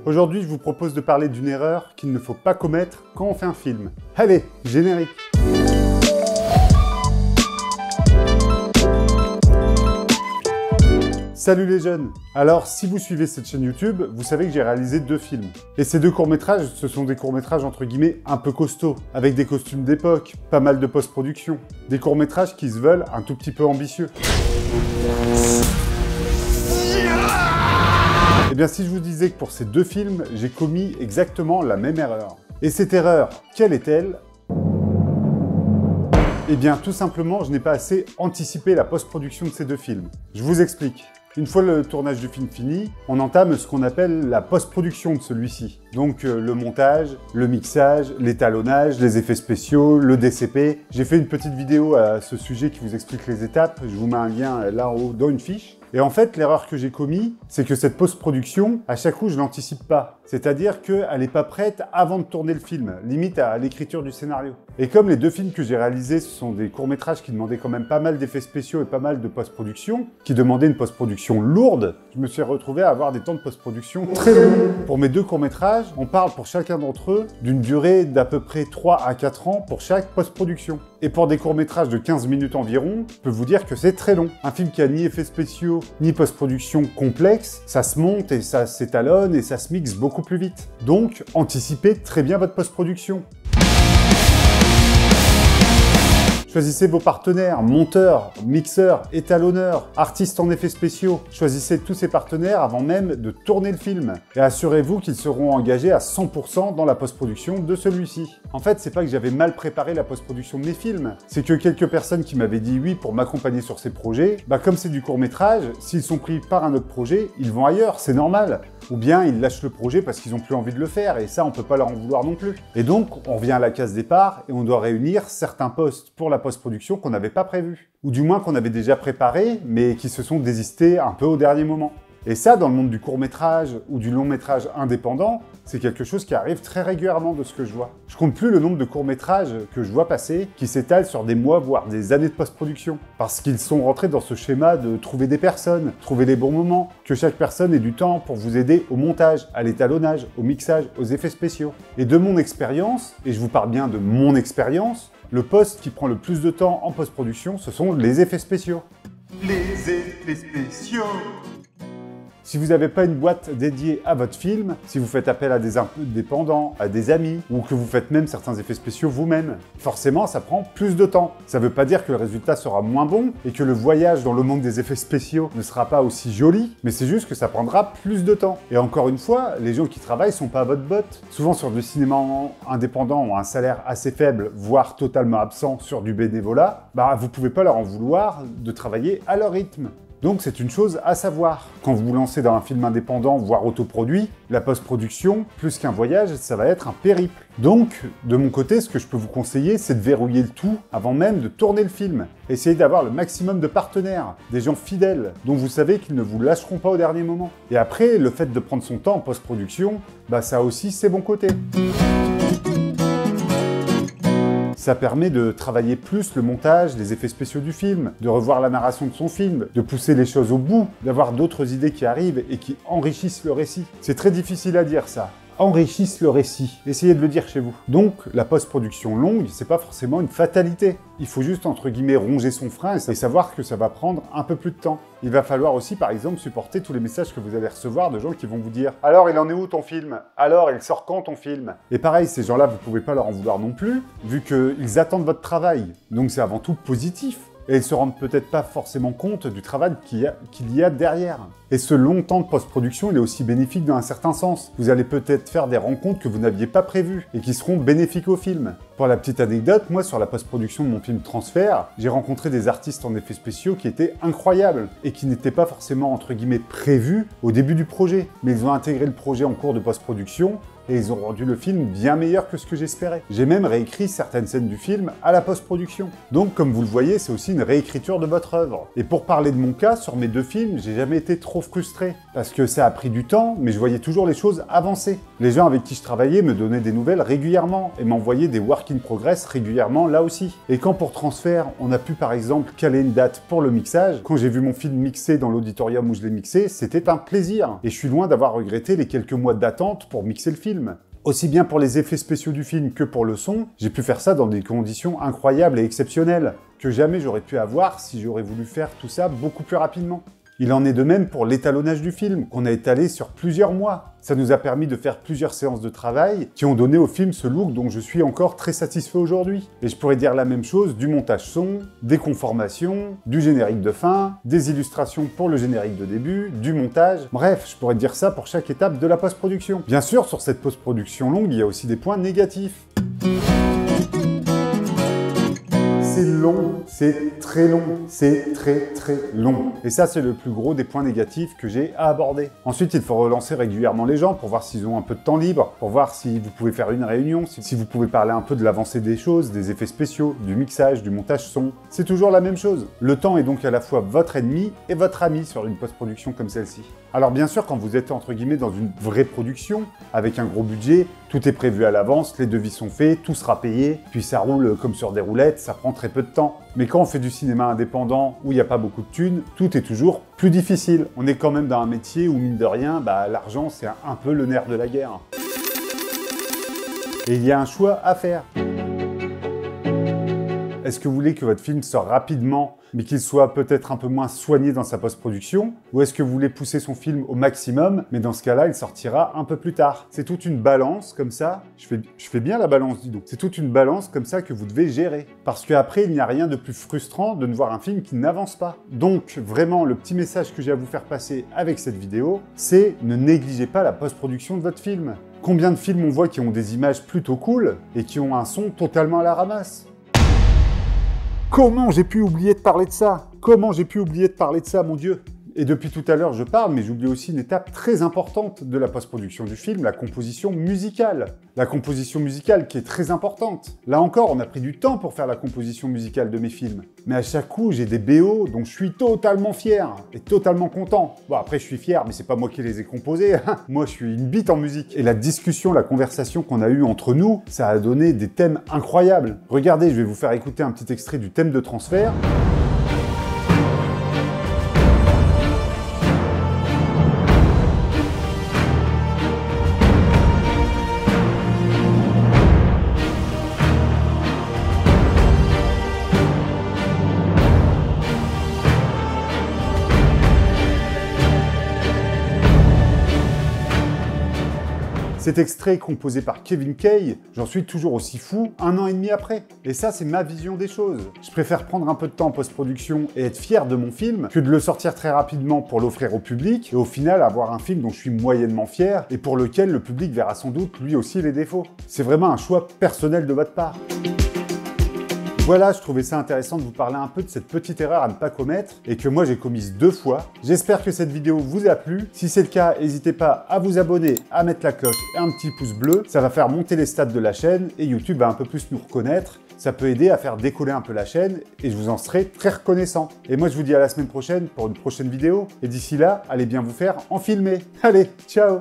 Aujourd'hui, je vous propose de parler d'une erreur qu'il ne faut pas commettre quand on fait un film. Allez, générique! Salut les jeunes! Alors, si vous suivez cette chaîne YouTube, vous savez que j'ai réalisé 2 films. Et ces 2 courts-métrages, ce sont des courts-métrages entre guillemets un peu costauds, avec des costumes d'époque, pas mal de post-production. Des courts-métrages qui se veulent un tout petit peu ambitieux. Eh bien, si je vous disais que pour ces 2 films, j'ai commis exactement la même erreur. Et cette erreur, quelle est-elle? Eh bien, tout simplement, je n'ai pas assez anticipé la post-production de ces 2 films. Je vous explique. Une fois le tournage du film fini, on entame ce qu'on appelle la post-production de celui-ci. Donc le montage, le mixage, l'étalonnage, les effets spéciaux, le DCP. J'ai fait une petite vidéo à ce sujet qui vous explique les étapes. Je vous mets un lien là en haut dans une fiche. Et en fait, l'erreur que j'ai commise, c'est que cette post-production, à chaque coup, je l'anticipe pas. C'est-à-dire qu'elle n'est pas prête avant de tourner le film, limite à l'écriture du scénario. Et comme les 2 films que j'ai réalisés, ce sont des courts-métrages qui demandaient quand même pas mal d'effets spéciaux et pas mal de post-production, qui demandaient une post-production lourde, je me suis retrouvé à avoir des temps de post-production très longs. Pour mes 2 courts-métrages, on parle pour chacun d'entre eux d'une durée d'à peu près 3 à 4 ans pour chaque post-production. Et pour des courts-métrages de 15 minutes environ, je peux vous dire que c'est très long. Un film qui a ni effets spéciaux, ni post-production complexe, ça se monte et ça s'étalonne et ça se mixe beaucoup plus vite. Donc, anticipez très bien votre post-production. Choisissez vos partenaires, monteurs, mixeurs, étalonneurs, artistes en effets spéciaux. Choisissez tous ces partenaires avant même de tourner le film. Et assurez-vous qu'ils seront engagés à 100% dans la post-production de celui-ci. En fait, c'est pas que j'avais mal préparé la post-production de mes films. C'est que quelques personnes qui m'avaient dit oui pour m'accompagner sur ces projets, comme c'est du court-métrage, s'ils sont pris par un autre projet, ils vont ailleurs, c'est normal. Ou bien ils lâchent le projet parce qu'ils n'ont plus envie de le faire, et ça, on peut pas leur en vouloir non plus. Et donc, on revient à la case départ, et on doit réunir certains postes pour la post-production qu'on n'avait pas prévu. Ou du moins qu'on avait déjà préparé, mais qui se sont désistés un peu au dernier moment. Et ça, dans le monde du court-métrage ou du long-métrage indépendant, c'est quelque chose qui arrive très régulièrement de ce que je vois. Je compte plus le nombre de courts-métrages que je vois passer qui s'étalent sur des mois, voire des années de post-production. Parce qu'ils sont rentrés dans ce schéma de trouver des personnes, trouver les bons moments, que chaque personne ait du temps pour vous aider au montage, à l'étalonnage, au mixage, aux effets spéciaux. Et de mon expérience, et je vous parle bien de mon expérience, le poste qui prend le plus de temps en post-production, ce sont les effets spéciaux. Les effets spéciaux! Si vous n'avez pas une boîte dédiée à votre film, si vous faites appel à des indépendants, à des amis, ou que vous faites même certains effets spéciaux vous-même, forcément ça prend plus de temps. Ça ne veut pas dire que le résultat sera moins bon et que le voyage dans le monde des effets spéciaux ne sera pas aussi joli, mais c'est juste que ça prendra plus de temps. Et encore une fois, les gens qui travaillent sont pas à votre botte. Souvent sur du cinéma indépendant ont un salaire assez faible, voire totalement absent sur du bénévolat, vous pouvez pas leur en vouloir de travailler à leur rythme. Donc c'est une chose à savoir. Quand vous vous lancez dans un film indépendant, voire autoproduit, la post-production, plus qu'un voyage, ça va être un périple. Donc, de mon côté, ce que je peux vous conseiller, c'est de verrouiller le tout avant même de tourner le film. Essayez d'avoir le maximum de partenaires, des gens fidèles, dont vous savez qu'ils ne vous lâcheront pas au dernier moment. Et après, le fait de prendre son temps en post-production, ça a aussi ses bons côtés. Ça permet de travailler plus le montage, les effets spéciaux du film, de revoir la narration de son film, de pousser les choses au bout, d'avoir d'autres idées qui arrivent et qui enrichissent le récit. C'est très difficile à dire ça. Enrichissent le récit. Essayez de le dire chez vous. Donc, la post-production longue, c'est pas forcément une fatalité. Il faut juste, entre guillemets, ronger son frein et savoir que ça va prendre un peu plus de temps. Il va falloir aussi, par exemple, supporter tous les messages que vous allez recevoir de gens qui vont vous dire « Alors, il en est où ton film ? Alors, il sort quand ton film ?» Et pareil, ces gens-là, vous pouvez pas leur en vouloir non plus, vu qu'ils attendent votre travail. Donc, c'est avant tout positif. Et ils se rendent peut-être pas forcément compte du travail qu'il y a derrière. Et ce long temps de post-production, il est aussi bénéfique dans un certain sens. Vous allez peut-être faire des rencontres que vous n'aviez pas prévues et qui seront bénéfiques au film. Pour la petite anecdote, moi sur la post-production de mon film Transfert, j'ai rencontré des artistes en effets spéciaux qui étaient incroyables et qui n'étaient pas forcément entre guillemets prévus au début du projet. Mais ils ont intégré le projet en cours de post-production et ils ont rendu le film bien meilleur que ce que j'espérais. J'ai même réécrit certaines scènes du film à la post-production. Donc comme vous le voyez, c'est aussi une réécriture de votre œuvre. Et pour parler de mon cas, sur mes 2 films, j'ai jamais été trop frustré, parce que ça a pris du temps, mais je voyais toujours les choses avancer. Les gens avec qui je travaillais me donnaient des nouvelles régulièrement, et m'envoyaient des work in progress régulièrement là aussi. Et quand pour Transfert, on a pu par exemple caler une date pour le mixage, quand j'ai vu mon film mixé dans l'auditorium où je l'ai mixé, c'était un plaisir. Et je suis loin d'avoir regretté les quelques mois d'attente pour mixer le film. Aussi bien pour les effets spéciaux du film que pour le son, j'ai pu faire ça dans des conditions incroyables et exceptionnelles, que jamais j'aurais pu avoir si j'aurais voulu faire tout ça beaucoup plus rapidement. Il en est de même pour l'étalonnage du film, qu'on a étalé sur plusieurs mois. Ça nous a permis de faire plusieurs séances de travail qui ont donné au film ce look dont je suis encore très satisfait aujourd'hui. Et je pourrais dire la même chose du montage son, des conformations, du générique de fin, des illustrations pour le générique de début, du montage. Bref, je pourrais dire ça pour chaque étape de la post-production. Bien sûr, sur cette post-production longue, il y a aussi des points négatifs. C'est long, c'est très long, c'est très long. Et ça, c'est le plus gros des points négatifs que j'ai à aborder. Ensuite, il faut relancer régulièrement les gens pour voir s'ils ont un peu de temps libre, pour voir si vous pouvez faire une réunion, si vous pouvez parler un peu de l'avancée des choses, des effets spéciaux, du mixage, du montage son. C'est toujours la même chose. Le temps est donc à la fois votre ennemi et votre ami sur une post-production comme celle-ci. Alors bien sûr, quand vous êtes entre guillemets dans une vraie production, avec un gros budget, tout est prévu à l'avance, les devis sont faits, tout sera payé, puis ça roule comme sur des roulettes, ça prend très peu de temps. Mais quand on fait du cinéma indépendant, où il n'y a pas beaucoup de thunes, tout est toujours plus difficile. On est quand même dans un métier où, mine de rien, l'argent c'est un peu le nerf de la guerre. Et il y a un choix à faire. Est-ce que vous voulez que votre film sorte rapidement, mais qu'il soit peut-être un peu moins soigné dans sa post-production? Ou est-ce que vous voulez pousser son film au maximum, mais dans ce cas-là, il sortira un peu plus tard? C'est toute une balance comme ça. Je fais bien la balance, dis donc. C'est toute une balance comme ça que vous devez gérer. Parce qu'après, il n'y a rien de plus frustrant de ne voir un film qui n'avance pas. Donc, vraiment, le petit message que j'ai à vous faire passer avec cette vidéo, c'est ne négligez pas la post-production de votre film. Combien de films on voit qui ont des images plutôt cool et qui ont un son totalement à la ramasse? Comment j'ai pu oublier de parler de ça? Comment j'ai pu oublier de parler de ça, mon Dieu? Et depuis tout à l'heure, je parle, mais j'oublie aussi une étape très importante de la post-production du film, la composition musicale. La composition musicale qui est très importante. Là encore, on a pris du temps pour faire la composition musicale de mes films. Mais à chaque coup, j'ai des BO dont je suis totalement fier et totalement content. Bon, après, je suis fier, mais c'est pas moi qui les ai composés. Moi, je suis une bite en musique. Et la discussion, la conversation qu'on a eue entre nous, ça a donné des thèmes incroyables. Regardez, je vais vous faire écouter un petit extrait du thème de Transfert. Cet extrait composé par Kevin Kay, j'en suis toujours aussi fou 1 an et demi après. Et ça, c'est ma vision des choses. Je préfère prendre un peu de temps en post-production et être fier de mon film que de le sortir très rapidement pour l'offrir au public et au final avoir un film dont je suis moyennement fier et pour lequel le public verra sans doute lui aussi les défauts. C'est vraiment un choix personnel de votre part. Voilà, je trouvais ça intéressant de vous parler un peu de cette petite erreur à ne pas commettre et que moi j'ai commise 2 fois. J'espère que cette vidéo vous a plu. Si c'est le cas, n'hésitez pas à vous abonner, à mettre la cloche et un petit pouce bleu. Ça va faire monter les stats de la chaîne et YouTube va un peu plus nous reconnaître. Ça peut aider à faire décoller un peu la chaîne et je vous en serai très reconnaissant. Et moi je vous dis à la semaine prochaine pour une prochaine vidéo. Et d'ici là, allez bien vous faire en filmer. Allez, ciao!